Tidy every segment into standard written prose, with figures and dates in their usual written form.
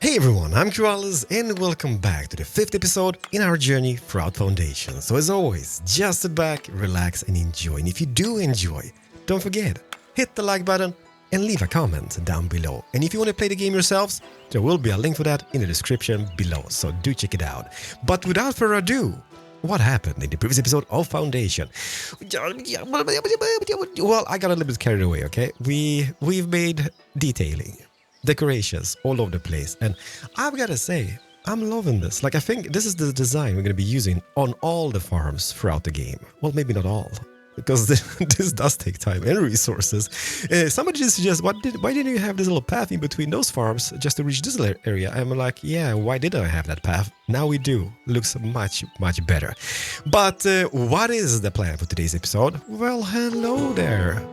Hey everyone, I'm Keralis and welcome back to the 5th episode in our journey throughout Foundation. So as always, just sit back, relax and enjoy. And if you do enjoy, don't forget, hit the like button and leave a comment down below. And if you want to play the game yourselves, there will be a link for that in the description below, so do check it out. But without further ado, what happened in the previous episode of Foundation? Well, I got a little bit carried away, okay? We've made detailing, decorations all over the place, and I've got to say, I'm loving this. Like, I think this is the design we're going to be using on all the farms throughout the game. Well, maybe not all, because this does take time and resources. Somebody just suggests, why didn't you have this little path in between those farms just to reach this area? I'm like, yeah, why didn't I have that path? Now we do. Looks much, much better. But what is the plan for today's episode? Well, hello there.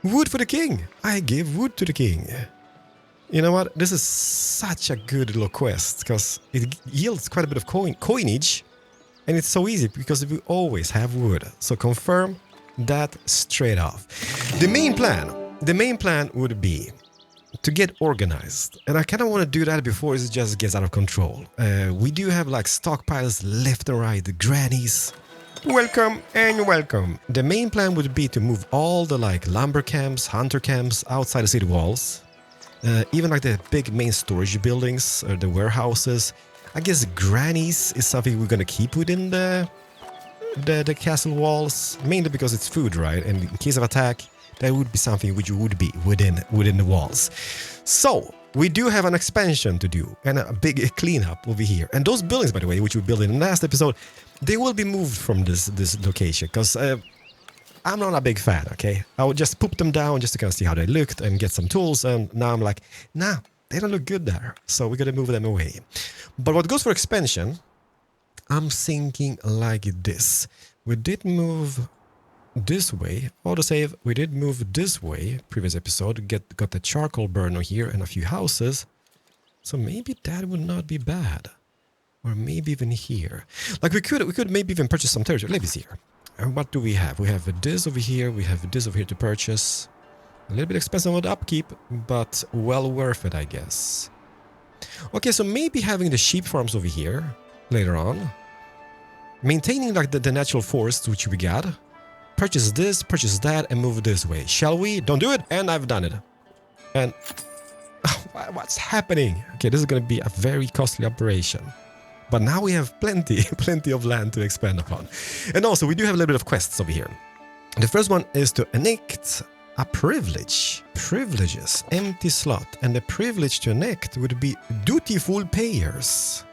Wood for the king. I give wood to the king. You know what? This is such a good little quest because it yields quite a bit of coinage. And it's so easy because we always have wood. So confirm that straight off. The main plan would be to get organized. And I kind of want to do that before it just gets out of control. We do have like stockpiles left and right, the grannies. Welcome and welcome. The main plan would be to move all the like lumber camps, hunter camps outside the city walls. Even like the big main storage buildings or the warehouses. I guess grannies is something we're gonna keep within the castle walls, mainly because it's food, right? And in case of attack, that would be something which would be within the walls. So we do have an expansion to do and a big cleanup over here. And those buildings, by the way, which we built in the last episode, they will be moved from this location because I'm not a big fan. Okay, I would just poop them down just to kind of see how they looked and get some tools. And now I'm like, nah. They don't look good there, so we're gonna move them away. But what goes for expansion, I'm thinking like this. We did move this way. Autosave, we did move this way. Previous episode, got the charcoal burner here and a few houses. So maybe that would not be bad. Or maybe even here. Like we could maybe even purchase some territory. Let me see here. And what do we have? We have this over here. We have this over here to purchase. A little bit expensive on the upkeep, but well worth it, I guess. Okay, so maybe having the sheep farms over here later on. Maintaining like the natural forests which we got. Purchase this, purchase that, and move this way. Shall we? Don't do it! And I've done it. And what's happening? Okay, this is going to be a very costly operation. But now we have plenty of land to expand upon. And also, we do have a little bit of quests over here. The first one is to enact a privilege. Privileges. Empty slot. And the privilege to enact would be dutiful payers.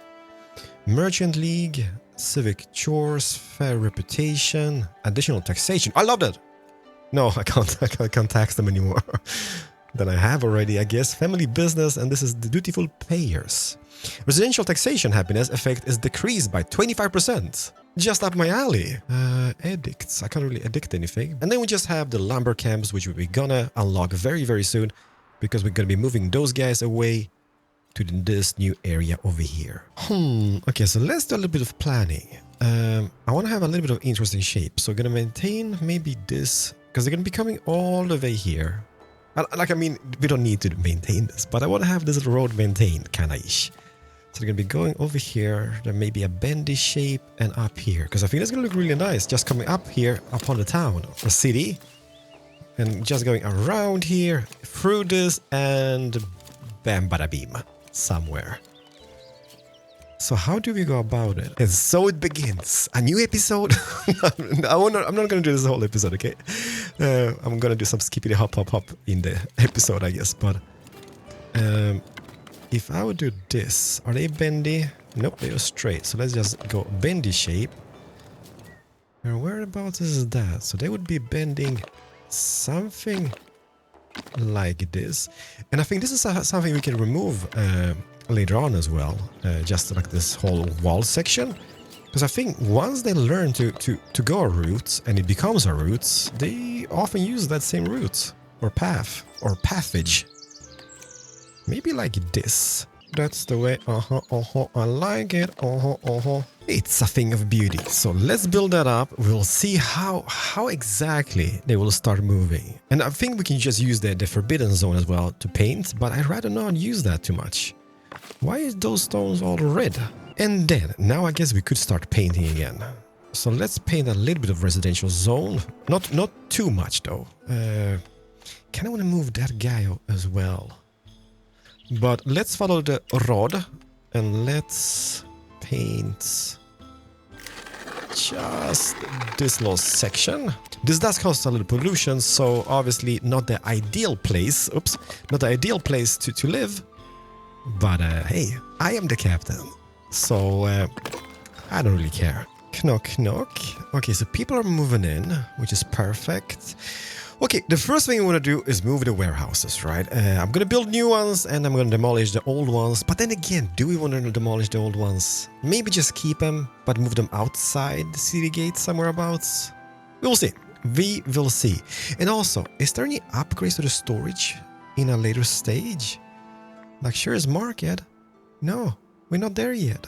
Merchant League. Civic chores. Fair reputation. Additional taxation. I love that! No, I can't tax them anymore. Than I have already, I guess. Family business. And this is the dutiful payers. Residential taxation happiness effect is decreased by 25%. Just up my alley. Edicts. I can't really edict anything. And then we just have the lumber camps, which we're gonna unlock very, very soon. Because we're gonna be moving those guys away to this new area over here. Okay, so let's do a little bit of planning. I want to have a little bit of interesting shape. So we're gonna maintain maybe this. Because they're gonna be coming all the way here. Like, I mean, we don't need to maintain this. But I want to have this road maintained, kinda-ish. So they're going to be going over here. There may be a bendy shape and up here. Because I think that's going to look really nice. Just coming up here upon the town or city. And just going around here, through this, and bam, bada beam. Somewhere. So how do we go about it? And so it begins. A new episode. I'm not going to do this whole episode, okay? I'm going to do some skippity hop in the episode, I guess. But if I would do this, are they bendy? Nope, they are straight. So let's just go bendy shape. And whereabouts is that? So they would be bending something like this. And I think this is something we can remove later on as well. Just like this whole wall section. Because I think once they learn to go a route and it becomes a route, they often use that same route or path or pathage. Maybe like this. That's the way. I like it. It's a thing of beauty. So let's build that up. We'll see how exactly they will start moving. And I think we can just use the forbidden zone as well to paint, but I'd rather not use that too much. Why is those stones all red? And then, now I guess we could start painting again. So let's paint a little bit of residential zone. Not too much though. Kind of want to move that guy as well. But let's follow the rod and let's paint just this little section. This does cause a little pollution, so obviously not the ideal place. Oops, not the ideal place to live. But hey, I am the captain, so I don't really care. Knock, knock. Okay, so people are moving in, which is perfect. Okay, the first thing I want to do is move the warehouses, right? I'm going to build new ones and I'm going to demolish the old ones. But then again, do we want to demolish the old ones? Maybe just keep them, but move them outside the city gate somewhere abouts? We will see. We will see. And also, is there any upgrades to the storage in a later stage? Like Sure's Market? No, we're not there yet.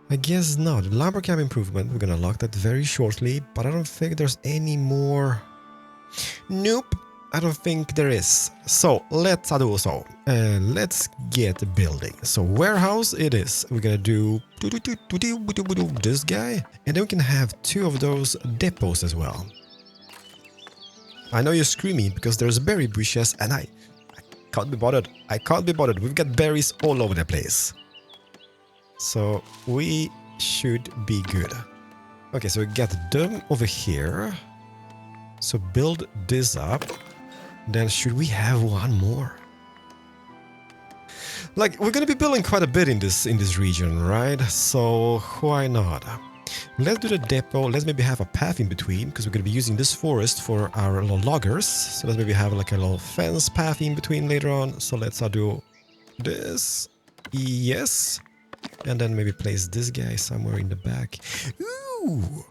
I guess not. Lumber camp improvement, we're going to lock that very shortly. But I don't think there's any more... Nope, I don't think there is. So let's do so. Let's get building. So warehouse it is. We're gonna do this guy, and then we can have 2 of those depots as well. I know you're screaming because there's berry bushes, and I can't be bothered. I can't be bothered. We've got berries all over the place, so we should be good. Okay, so we got them over here. So build this up. Then should we have one more? Like, we're gonna be building quite a bit in this region, right? So why not? Let's do the depot. Let's maybe have a path in between, because we're gonna be using this forest for our little loggers. So let's maybe have like a little fence path in between later on. So let's do this. Yes. And then maybe place this guy somewhere in the back. Ooh!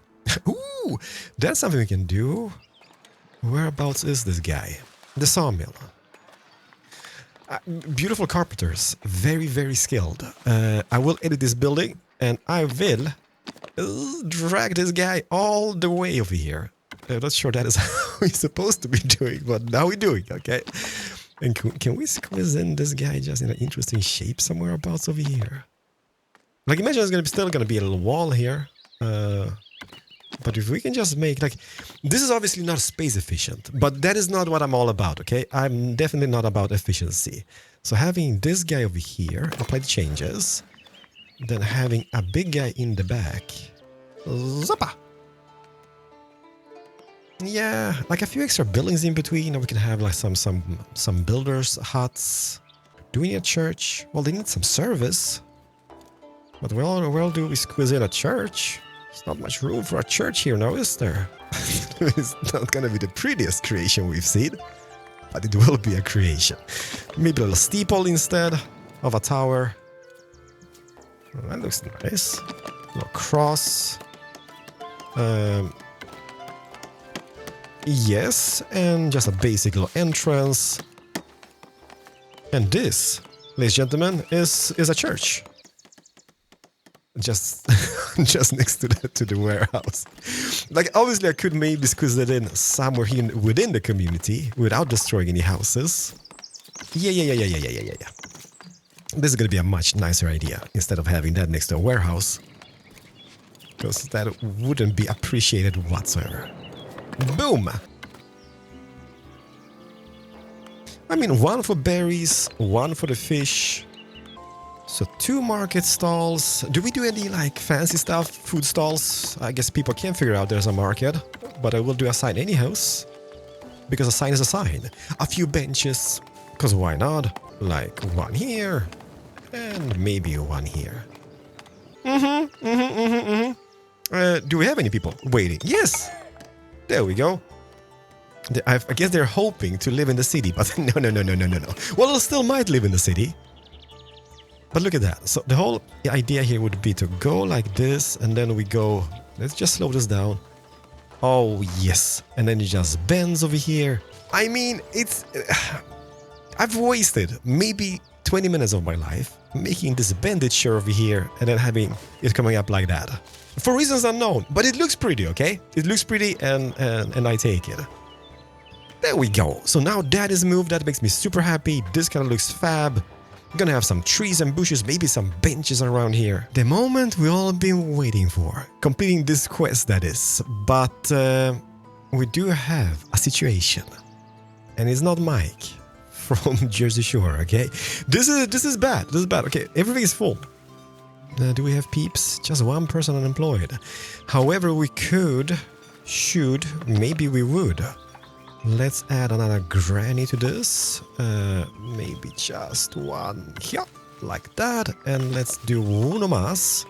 Ooh! That's something we can do. Whereabouts is this guy? The sawmill. Beautiful carpenters. Very, very skilled. I will edit this building and I will drag this guy all the way over here. I'm not sure that is how we're supposed to be doing, but now we're doing, okay? And can we squeeze in this guy just in an interesting shape somewhere abouts over here? Like, imagine there's still gonna be a little wall here. But if we can just make, like, this is obviously not space efficient, but that is not what I'm all about, okay? I'm definitely not about efficiency. So having this guy over here, apply the changes, then having a big guy in the back. Zappa! Yeah, like a few extra buildings in between, and we can have like some builders' huts. Do we need a church? Well, they need some service. But where do we squeeze in a church? There's not much room for a church here now, is there? It's not gonna be the prettiest creation we've seen, but it will be a creation. Maybe a little steeple instead of a tower. Oh, that looks nice. A little cross. Yes, and just a basic little entrance. And this, ladies and gentlemen, is a church. Just next to the warehouse. Like, obviously I could maybe squeeze it in somewhere here within the community without destroying any houses. Yeah. This is gonna be a much nicer idea instead of having that next to a warehouse, because that wouldn't be appreciated whatsoever. Boom! I mean, 1 for berries, 1 for the fish. So 2 market stalls. Do we do any like fancy stuff? Food stalls? I guess people can figure out there's a market. But I will do a sign anyhow, because a sign is a sign. A few benches, because why not? Like 1 here, and maybe 1 here. Do we have any people waiting? Yes! There we go. I guess they're hoping to live in the city, but no. Well, they still might live in the city. But look at that. So the whole idea here would be to go like this, and then we go... Let's just slow this down. Oh, yes. And then it just bends over here. I mean, it's... I've wasted maybe 20 minutes of my life making this bandage over here and then having it coming up like that. For reasons unknown. But it looks pretty, okay? It looks pretty, and I take it. There we go. So now that is moved. That makes me super happy. This kind of looks fab. We're gonna have some trees and bushes, maybe some benches around here. The moment we all been waiting for. Completing this quest, that is. But we do have a situation. And it's not Mike from Jersey Shore, okay? This is bad. This is bad. Okay, everything is full. Do we have peeps? Just one person unemployed. However, we maybe we would. Let's add another granny to this. Maybe just one here, like that. And let's do uno más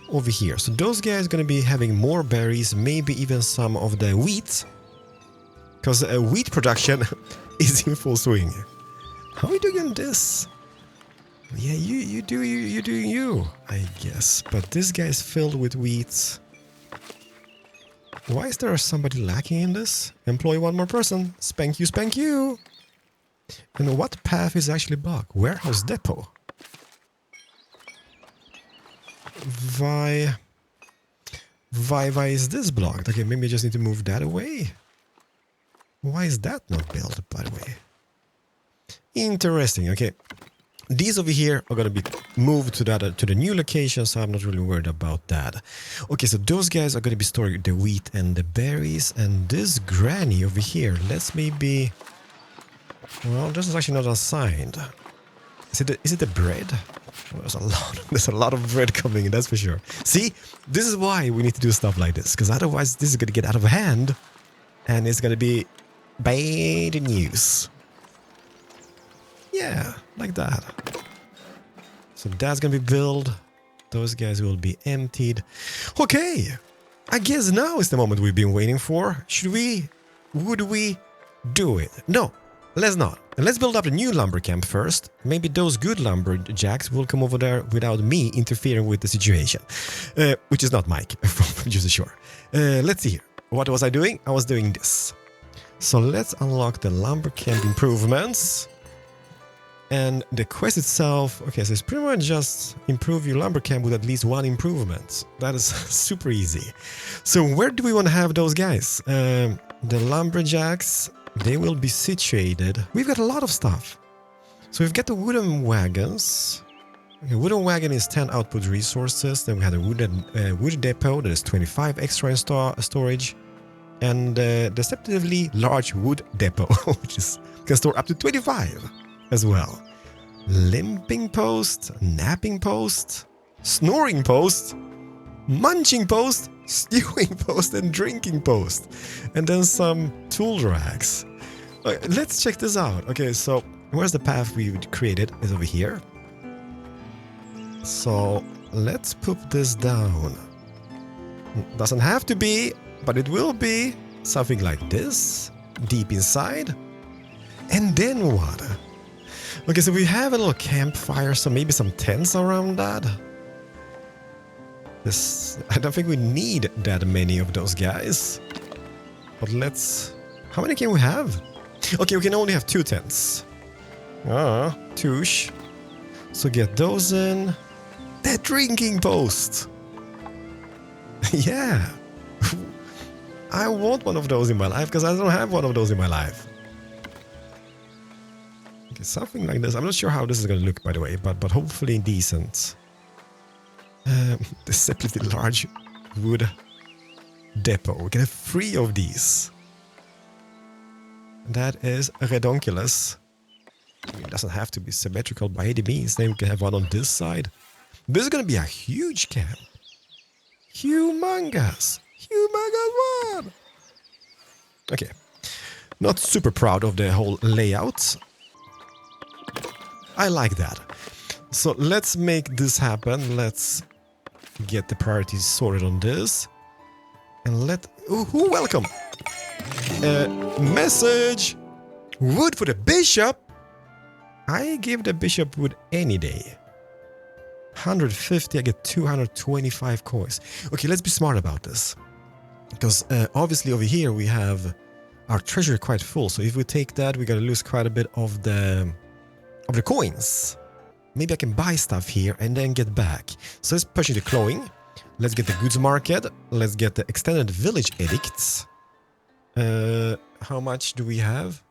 over here. So those guys are going to be having more berries, maybe even some of the wheat. Because wheat production is in full swing. How are we doing on this? Yeah, you're doing you, I guess. But this guy is filled with wheat. Why is there somebody lacking in this? Employ one more person. Spank you, spank you. And what path is actually blocked? Warehouse depot. Why is this blocked? Okay, maybe I just need to move that away. Why is that not built, by the way? Interesting, okay. These over here are going to be moved to the new location, so I'm not really worried about that. Okay, so those guys are going to be storing the wheat and the berries, and this granny over here, let's maybe... Well, this is actually not assigned. Is it the bread? Well, there's a lot of bread coming in, that's for sure. See, this is why we need to do stuff like this, because otherwise this is going to get out of hand, and it's going to be bad news. Yeah, like that. So that's gonna be built. Those guys will be emptied. Okay, I guess now is the moment we've been waiting for. Would we do it? No, let's not. Let's build up a new lumber camp first. Maybe those good lumberjacks will come over there without me interfering with the situation. Which is not Mike from Jersey Shore. Let's see here. What was I doing? I was doing this. So let's unlock the lumber camp improvements. And the quest itself, okay, so it's pretty much just improve your lumber camp with at least one improvement. That is super easy. So where do we want to have those guys? The lumberjacks, they will be situated. We've got a lot of stuff. So we've got the wooden wagons. Okay, wooden wagon is 10 output resources. Then we have a wood depot that is 25 extra in storage. And deceptively large wood depot, which can store up to 25. As well. Limping post, napping post, snoring post, munching post, stewing post, and drinking post. And then some tool racks. Okay, let's check this out. Okay, so where's the path we created? Is over here. So let's put this down. Doesn't have to be, but it will be something like this, deep inside. And then what? Okay, so we have a little campfire, so maybe some tents around that. I don't think we need that many of those guys. But let's... How many can we have? Okay, we can only have 2 tents. Touche. So get those in. The drinking post! Yeah. I want one of those in my life, because I don't have one of those in my life. Something like this. I'm not sure how this is going to look, by the way, but hopefully decent. Deceptively large wood depot. We can have 3 of these. That is redonkulous. I mean, it doesn't have to be symmetrical by any means. Then we can have one on this side. This is going to be a huge camp. Humongous. Humongous one. Okay. Not super proud of the whole layout. I like that. So let's make this happen. Let's get the priorities sorted on this. And welcome! Message! Wood for the bishop? I give the bishop wood any day. 150, I get 225 coins. Okay, let's be smart about this. Because obviously over here we have our treasury quite full. So if we take that, we're going to lose quite a bit of the coins. Maybe I can buy stuff here and then get back. So let's push the clothing. Let's get the goods market. Let's get the extended village edicts. How much do we have?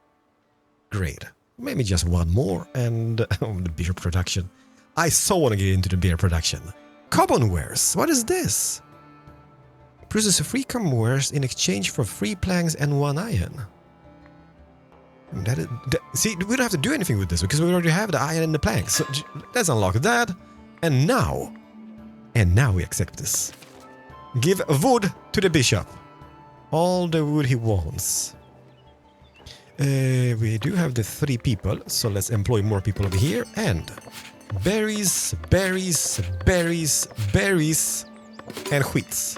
Great. Maybe just one more, and the beer production. I so want to get into the beer production. Commonwares, what is this? Produces free commonwares in exchange for 3 planks and 1 iron. See, we don't have to do anything with this because we already have the iron and the planks. So let's unlock that. And now we accept this. Give wood to the bishop. All the wood he wants. We do have the 3 people, so let's employ more people over here. And berries, berries, berries, berries, and wheats.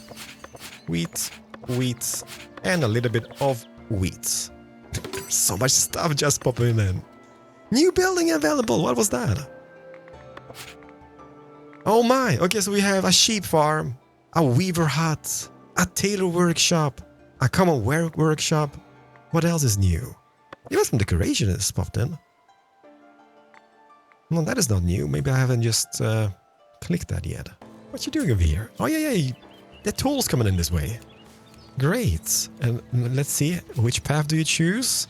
Wheat, wheat, and a little bit of wheat. So much stuff just popping in. New building available. What was that? Oh my. Okay, so we have a sheep farm, a weaver hut, a tailor workshop, a common workshop. What else is new? Even some decoration is popped in. No, that is not new. Maybe I haven't just clicked that yet. What you doing over here? Oh yeah. The tools coming in this way. Great. And let's see, which path do you choose?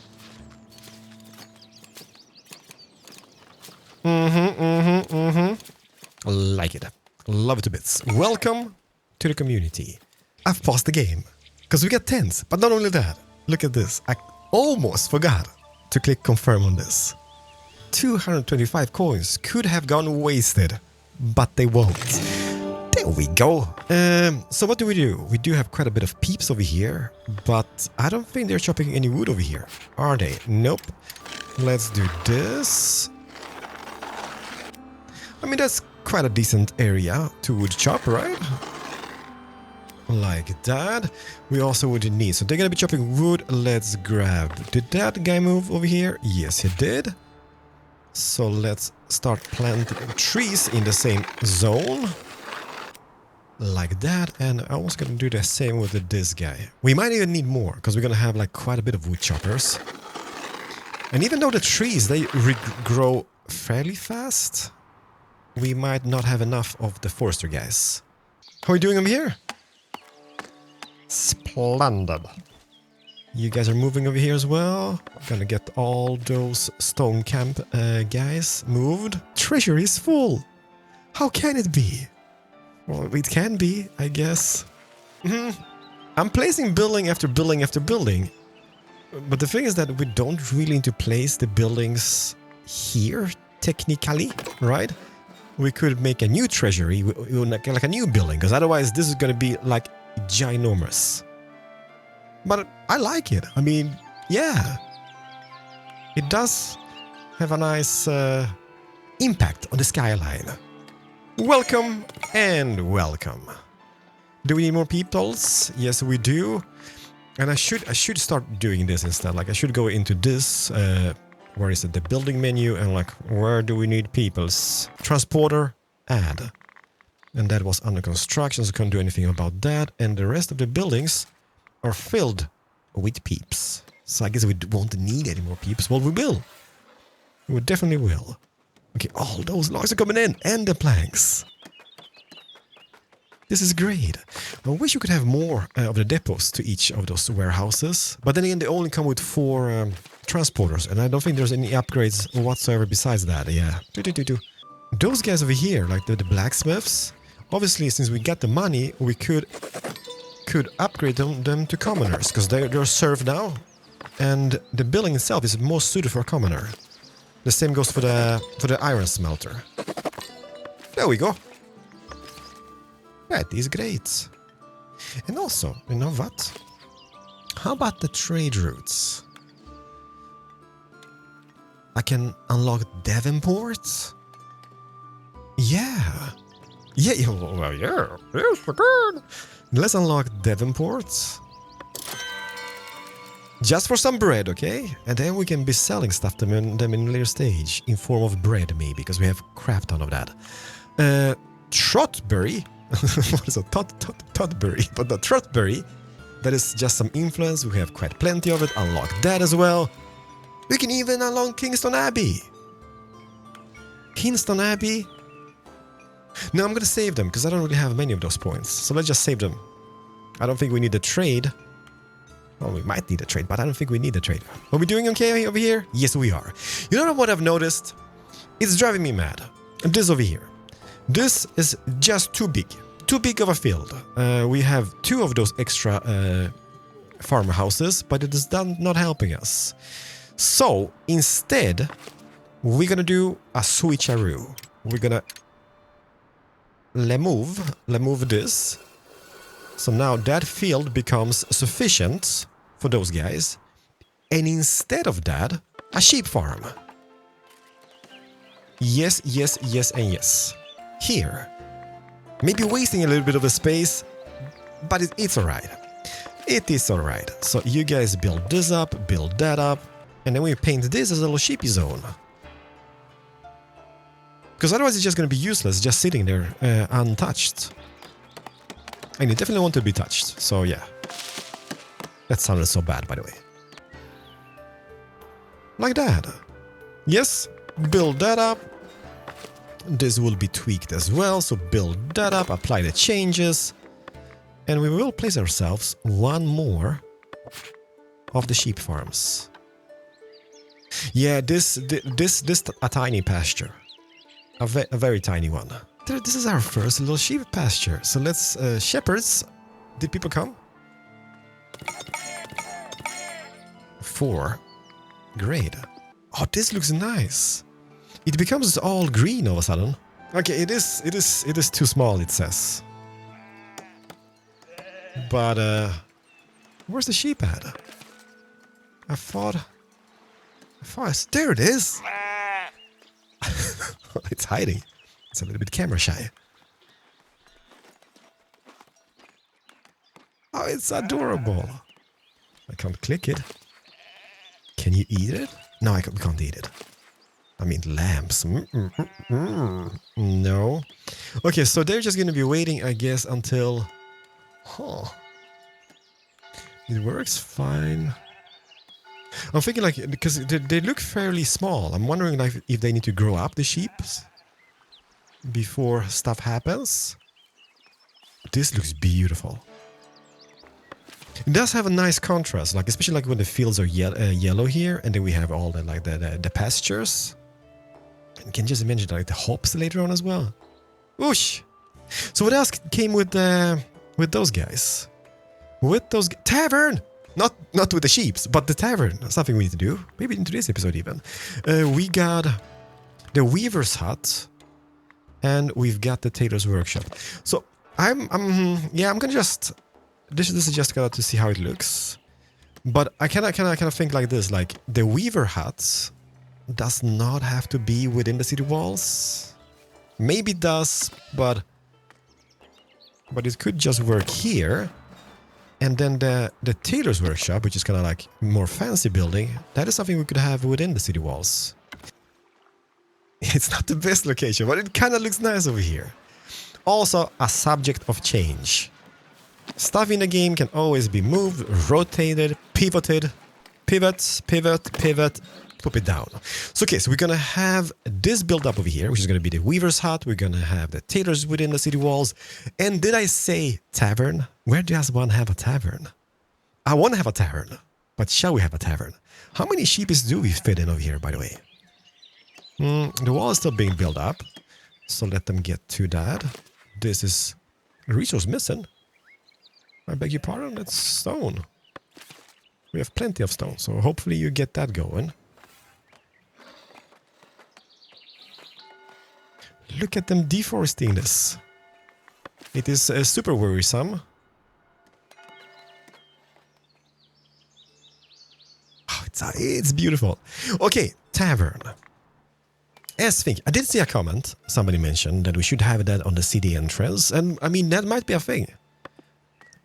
Like it. Love it to bits. Welcome to the community. I've paused the game. Because we got tents. But not only that. Look at this. I almost forgot to click confirm on this. 225 coins could have gone wasted. But they won't. There we go. So what do? We do have quite a bit of peeps over here, but I don't think they're chopping any wood over here, are they? Nope. Let's do this. I mean, that's quite a decent area to wood chop, right? Like that. We also would need, so they're gonna be chopping wood. Let's grab. Did that guy move over here? Yes, he did. So let's start planting trees in the same zone. Like that, and I was gonna do the same with this guy. We might even need more, because we're gonna have like quite a bit of wood choppers. And even though the trees, they regrow fairly fast, we might not have enough of the forester guys. How are we doing over here? Splendid. You guys are moving over here as well. Gonna get all those stone camp guys moved. Treasure is full. How can it be? Well, it can be, I guess. I'm placing building after building after building. But the thing is that we don't really need to place the buildings here, technically, right? We could make a new treasury, like a new building, because otherwise this is going to be like ginormous. But I like it. I mean, yeah. It does have a nice impact on the skyline. Welcome and welcome. Do we need more peoples? Yes, we do. And I should start doing this instead. Like I should go into this, where is it? The building menu, and like, where do we need peoples? Transporter, add. And that was under construction, so I can't do anything about that. And the rest of the buildings are filled with peeps. So I guess we won't need any more peeps. Well, we will. We definitely will. Okay, all those logs are coming in, and the planks. This is great. I wish you could have more of the depots to each of those warehouses. But then again, they only come with 4 transporters, and I don't think there's any upgrades whatsoever besides that. Yeah. Those guys over here, like the blacksmiths, obviously, since we got the money, we could upgrade them to commoners, because they're served now, and the building itself is more suited for a commoner. The same goes for the iron smelter. There we go. That is great. And also, you know what? How about the trade routes? I can unlock Devonport? Yeah. Yeah, well, yeah. Yes, good. Let's unlock Devonport. Just for some bread, okay? And then we can be selling stuff to them in a later stage. In form of bread, maybe, because we have crap ton of that. Trotberry. What is a Totberry? But the Trotberry, that is just some influence. We have quite plenty of it. Unlock that as well. We can even unlock Kingston Abbey. Kingston Abbey. No, I'm going to save them, because I don't really have many of those points. So let's just save them. I don't think we need the trade. Well, we might need a trade, but I don't think we need a trade. Are we doing okay over here? Yes, we are. You know what I've noticed? It's driving me mad. This over here. This is just too big. Too big of a field. We have 2 of those extra farmhouses, but it is not helping us. So, instead, we're gonna do a switcheroo. We're gonna remove this. So now that field becomes sufficient for those guys. And instead of that, a sheep farm. Yes, yes, yes, and yes. Here. Maybe wasting a little bit of a space, but it's alright. It is alright. So you guys build this up, build that up, and then we paint this as a little sheepy zone. Because otherwise it's just going to be useless, just sitting there untouched. And you definitely want to be touched, so yeah. That sounded so bad, by the way. Like that. Yes, build that up. This will be tweaked as well, so build that up, apply the changes. And we will place ourselves 1 more of the sheep farms. Yeah, this a tiny pasture. A very tiny one. This is our first little sheep pasture. So let's... shepherds. Did people come? 4. Great. Oh, this looks nice. It becomes all green all of a sudden. Okay, it is too small, it says. But, where's the sheep at? I thought... There it is! It's hiding. It's a little bit camera shy. Oh, it's adorable. I can't click it. Can you eat it? No, we can't eat it. I mean, lambs. No. Okay, so they're just going to be waiting, I guess, until... Huh. It works fine. I'm thinking, like, because they look fairly small. I'm wondering, like, if they need to grow up, the sheep, before stuff happens. This looks beautiful. It does have a nice contrast, like especially like when the fields are yellow here, and then we have all the like the pastures. And you can just imagine like the hops later on as well. Whoosh! So what else came with those guys? With those tavern, not with the sheeps, but the tavern. Something we need to do. Maybe in today's episode even. We got the weaver's hut, and we've got the tailor's workshop. So I'm gonna just. This is just to see how it looks, but I kind of think like this: like the weaver hut does not have to be within the city walls. Maybe it does, but it could just work here. And then the tailor's workshop, which is kind of like more fancy building, that is something we could have within the city walls. It's not the best location, but it kind of looks nice over here. Also, a subject of change. Stuff in the game can always be moved, rotated, pivoted, pivot, pop it down. So okay, so we're gonna have this build up over here, which is gonna be the weaver's hut. We're gonna have the tailors within the city walls. And did I say tavern? Where does one have a tavern? I want to have a tavern, but shall we have a tavern? How many sheepies do we fit in over here, by the way? The wall is still being built up, so let them get to that. This is a resource missing. I beg your pardon, it's stone. We have plenty of stone, so hopefully you get that going. Look at them deforesting this. It is super worrisome. Oh, it's beautiful. Okay, tavern. I did see a comment. Somebody mentioned that we should have that on the city entrance, and I mean that might be a thing.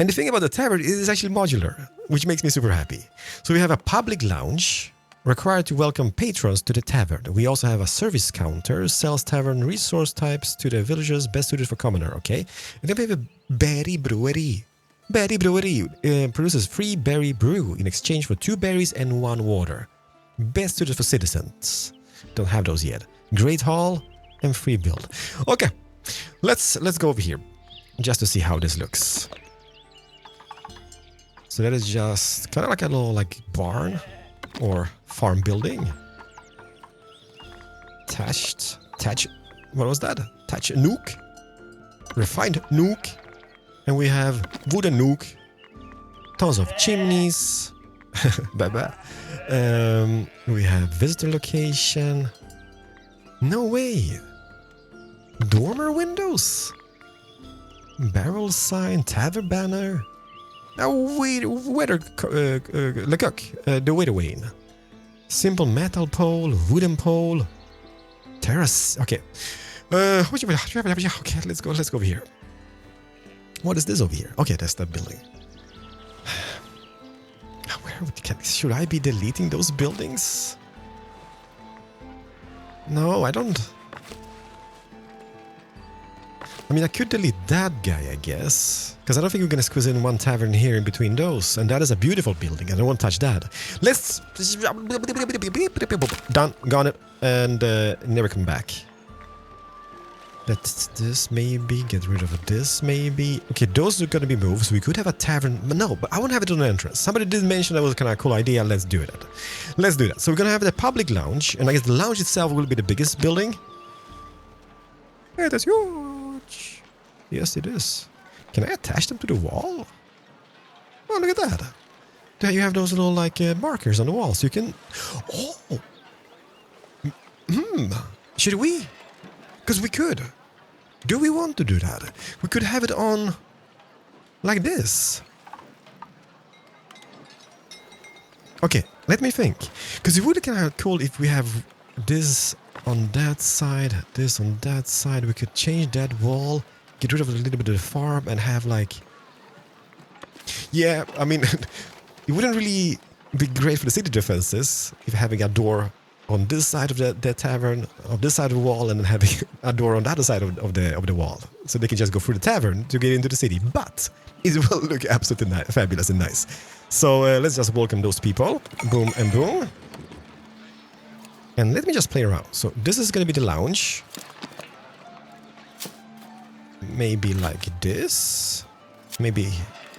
And the thing about the tavern is it's actually modular, which makes me super happy. So we have a public lounge required to welcome patrons to the tavern. We also have a service counter, sells tavern resource types to the villagers best suited for commoner, okay? And then we have a berry brewery. Berry brewery produces free berry brew in exchange for 2 berries and 1 water. Best suited for citizens. Don't have those yet. Great hall and free build. Okay, let's go over here just to see how this looks. So that is just kind of like a little like barn or farm building. What was that? Thatched nook. Refined nook. And we have wooden nook. Tons of chimneys. Bye-bye. We have visitor location. No way. Dormer windows. Barrel sign. Tavern banner. Oh, wait. Weather... the weather vane. Simple metal pole. Wooden pole. Terrace. Okay. Okay, let's go over here. What is this over here? Okay, that's that building. Should I be deleting those buildings? No, I don't. I mean, I could delete that guy, I guess. Because I don't think we're going to squeeze in one tavern here in between those. And that is a beautiful building. I don't want to touch that. Let's... Done. Gone it. And never come back. That's this maybe. Get rid of this maybe. Okay, those are going to be moved. So we could have a tavern. But no, but I won't have it on the entrance. Somebody did mention that was kind of a cool idea. Let's do that. Let's do that. So we're going to have the public lounge. And I guess the lounge itself will be the biggest building. Yeah, that's huge. Yes, it is. Can I attach them to the wall? Oh, look at that. There you have those little like markers on the wall. So you can... Oh! Should we? Because we could. Do we want to do that? We could have it on like this. Okay, let me think. Because it would be kind of cool if we have this on that side, this on that side. We could change that wall, get rid of a little bit of the farm and have like... Yeah, I mean, it wouldn't really be great for the city defenses if having a door on this side of the tavern, on this side of the wall, and then having a door on the other side of the wall, so they can just go through the tavern to get into the city. But it will look absolutely fabulous and nice. So let's just welcome those people. Boom and boom. And let me just play around. So this is going to be the lounge. Maybe like this. Maybe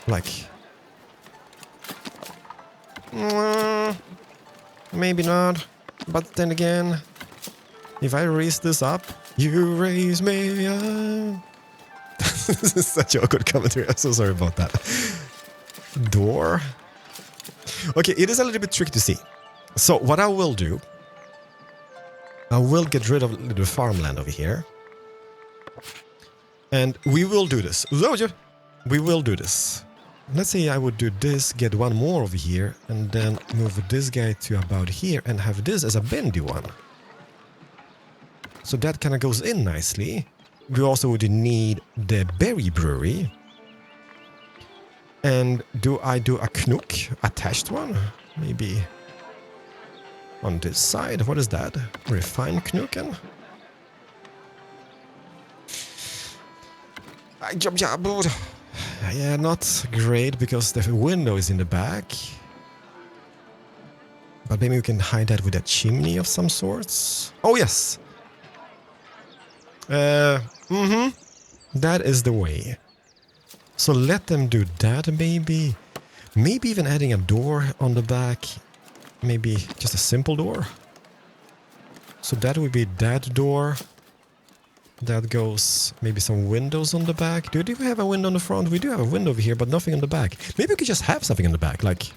like... maybe not. But then again, if I raise this up, you raise me up. This is such a good commentary. I'm so sorry about that. Door. Okay, it is a little bit tricky to see. So what I will do, I will get rid of the farmland over here. And we will do this. We will do this. Let's say I would do this, get one more over here, and then move this guy to about here and have this as a bendy one. So that kind of goes in nicely. We also would need the berry brewery. And do I do a knook, attached one? Maybe on this side. What is that? Refined knooken? Yeah, not great because the window is in the back. But maybe we can hide that with a chimney of some sorts. Oh, yes. That is the way. So let them do that maybe. Maybe even adding a door on the back. Maybe just a simple door. So that would be that door. That goes maybe some windows on the back. Do we have a window on the front? We do have a window over here, but nothing on the back. Maybe we could just have something on the back, like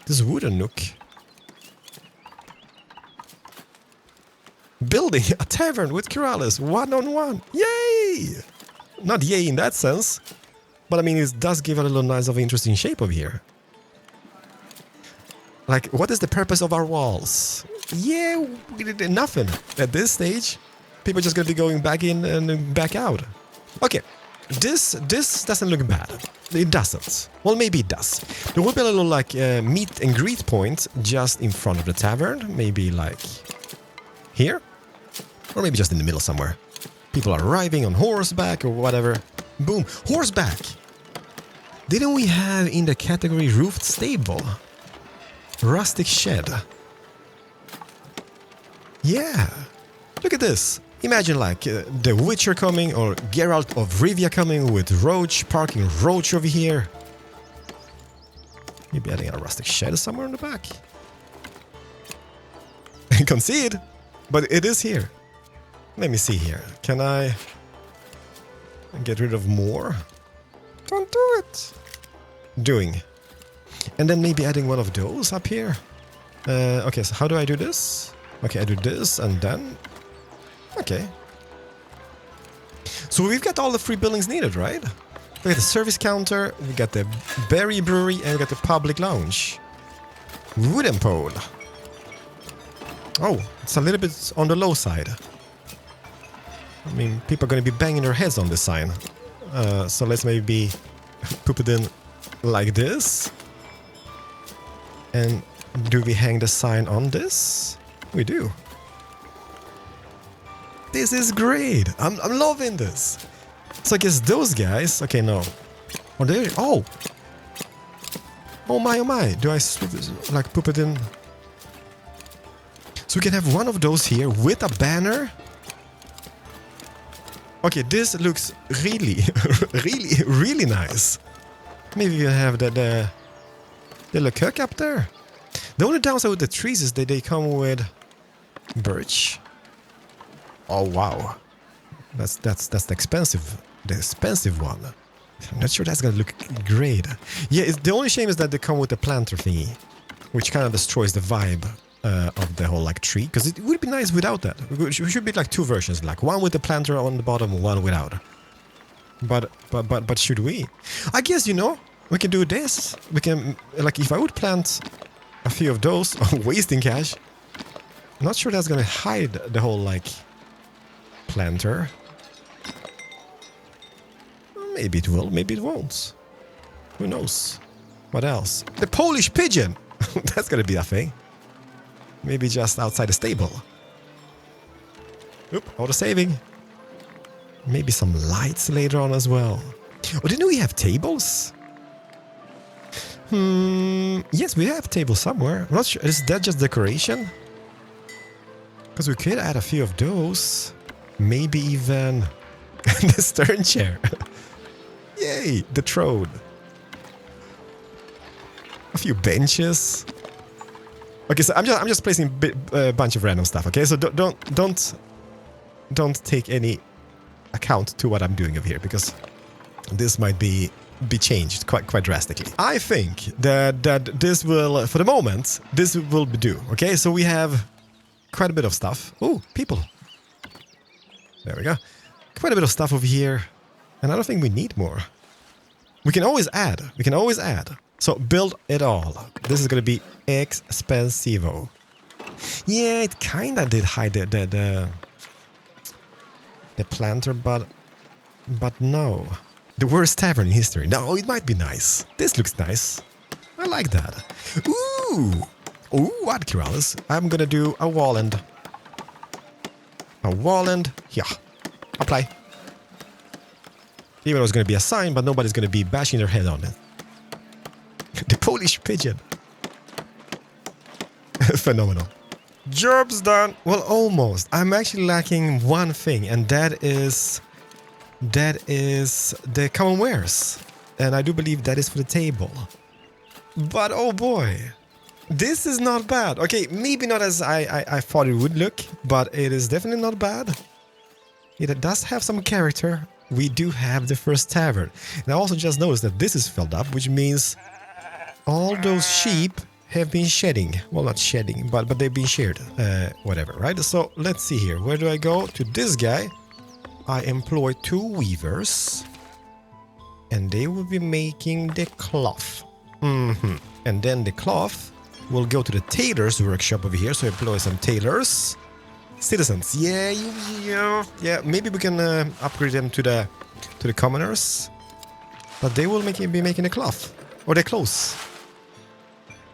this wooden nook. Building a tavern with Keralis, one-on-one. Yay! Not yay in that sense, but I mean, it does give a little nice of interesting shape over here. Like, what is the purpose of our walls? Yeah, we did nothing at this stage. People are just going to be going back in and back out. Okay, this doesn't look bad. It doesn't. Well, maybe it does. There will be a little like meet and greet point just in front of the tavern. Maybe like here. Or maybe just in the middle somewhere. People are arriving on horseback or whatever. Boom. Horseback! Didn't we have in the category roofed stable? Rustic shed. Yeah. Look at this. Imagine like the Witcher coming or Geralt of Rivia coming with Roach, parking Roach over here. Maybe adding a rustic shed somewhere in the back. Concede, but it is here. Let me see here. Can I get rid of more? Don't do it. Doing. And then maybe adding one of those up here. Okay, so how do I do this? Okay, I do this and then... Okay. So we've got all the 3 buildings needed, right? We got the service counter, we got the berry brewery, and we got the public lounge. Wooden pole. Oh, it's a little bit on the low side. I mean, people are going to be banging their heads on this sign. So let's maybe put it in like this. And do we hang the sign on this? We do. This is great. I'm loving this. So I guess those guys... Okay, no. Are they... Oh! Oh my. Do I like put it in... So we can have one of those here with a banner. Okay, this looks really, really nice. Maybe we have the little cook up there. The only downside with the trees is that they come with birch. Oh wow, that's the expensive one. I'm not sure that's gonna look great. Yeah, the only shame is that they come with the planter thingy, which kind of destroys the vibe of the whole like tree. Because it would be nice without that. We should be like 2 versions, like one with the planter on the bottom, one without. But should we? I guess, you know, we can do this. We can, like, if I would plant a few of those, wasting cash. I'm not sure that's gonna hide the whole like planter. Maybe it will, maybe it won't. Who knows? What else? The Polish pigeon! That's gonna be a thing. Maybe just outside the stable. Oop, auto saving. Maybe some lights later on as well. Oh, didn't we have tables? Yes, we have tables somewhere. I'm not sure. Is that just decoration? Because we could add a few of those. Maybe even the stern chair. Yay, the throne. A few benches. Okay, so I'm just placing a bunch of random stuff. Okay, so don't take any account to what I'm doing over here, because this might be changed quite drastically. I think that this will, for the moment, this will do. Okay, so we have quite a bit of stuff. Oh, people. There we go. Quite a bit of stuff over here, and I don't think we need more. We can always add. We can always add. So build it all. This is gonna be expensivo. Yeah, it kinda did hide the planter, but no. The worst tavern in history. No, it might be nice. This looks nice. I like that. Ooh, what, Keralis? I'm gonna do a wall and yeah, apply. Even though it's gonna be a sign, but nobody's gonna be bashing their head on it. The Polish pigeon. Phenomenal. Job's done. Well, almost. I'm actually lacking one thing, and that is the common wares. And I do believe that is for the table. But oh boy, this is not bad. Okay, maybe not as I thought it would look, but it is definitely not bad. It does have some character. We do have the first tavern. And I also just noticed that this is filled up, which means all those sheep have been shedding. Well, not shedding, but they've been sheared. Whatever, right? So let's see here. Where do I go? To this guy. I employ 2 weavers. And they will be making the cloth. And then the cloth will go to the tailor's workshop over here. So employ some tailors. Citizens. Yeah. Maybe we can upgrade them to the commoners. But they will be making the cloth. Or the clothes.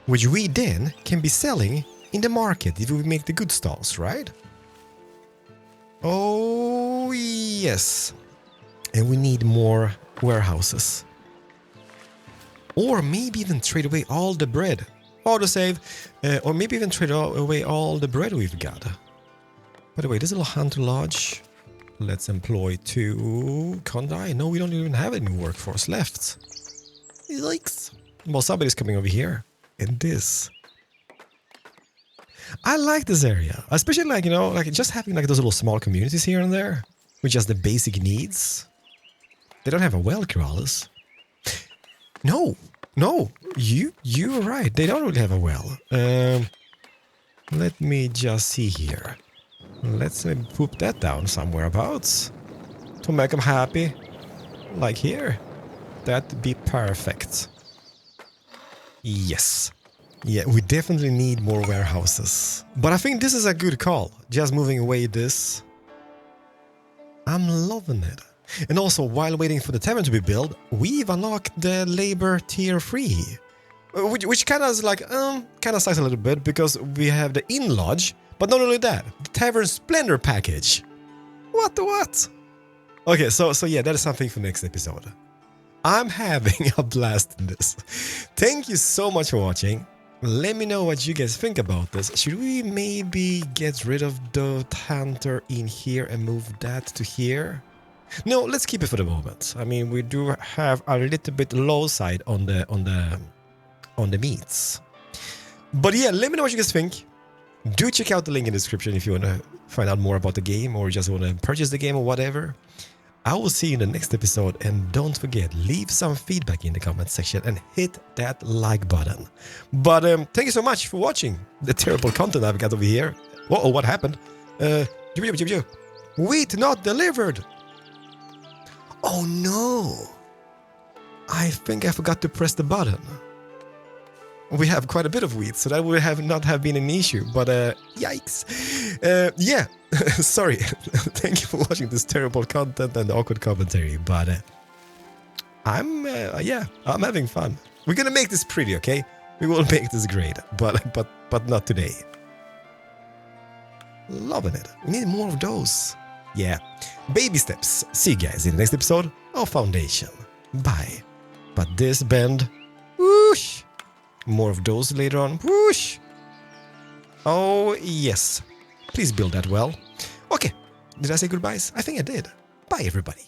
Which we then can be selling in the market if we make the good stalls, right? Oh, yes. And we need more warehouses. Or maybe even trade away all the bread. Autosave. Or maybe even trade away all the bread we've got. By the way, this little hunter lodge. Let's employ 2 Kondai. No, we don't even have any workforce left. Yikes. Well, somebody's coming over here. In this. I like this area. Especially like, you know, like just having like those little small communities here and there. With just the basic needs. They don't have a well, Keralis. No. No. You're right. They don't really have a well. Let me just see here. Let's maybe put that down somewhere abouts. To make them happy. Like here. That'd be perfect. Yes. Yeah, we definitely need more warehouses. But I think this is a good call. Just moving away this. I'm loving it. And also, while waiting for the tavern to be built, we've unlocked the labor tier 3. Which kind of is like, kind of sucks a little bit because we have the inn lodge. But not only that, the tavern splendor package. What the what? Okay, so yeah, that is something for next episode. I'm having a blast in this. Thank you so much for watching. Let me know what you guys think about this. Should we maybe get rid of the hunter in here and move that to here? No, let's keep it for the moment. I mean, we do have a little bit low side on the meats. But yeah, let me know what you guys think. Do check out the link in the description if you want to find out more about the game or just want to purchase the game or whatever. I will see you in the next episode, and don't forget, leave some feedback in the comment section and hit that like button. But thank you so much for watching the terrible content I've got over here. Uh-oh, what happened? Wheat not delivered! Oh no! I think I forgot to press the button. We have quite a bit of wheat, so that would not have been an issue, but yikes. Yeah, sorry. Thank you for watching this terrible content and awkward commentary, but I'm having fun. We're gonna make this pretty, okay? We will make this great, but not today. Loving it. We need more of those. Yeah, baby steps. See you guys in the next episode of Foundation. Bye. But this bend, whoosh. More of those later on. Whoosh! Oh, yes. Please build that well. Okay. Did I say goodbyes? I think I did. Bye, everybody.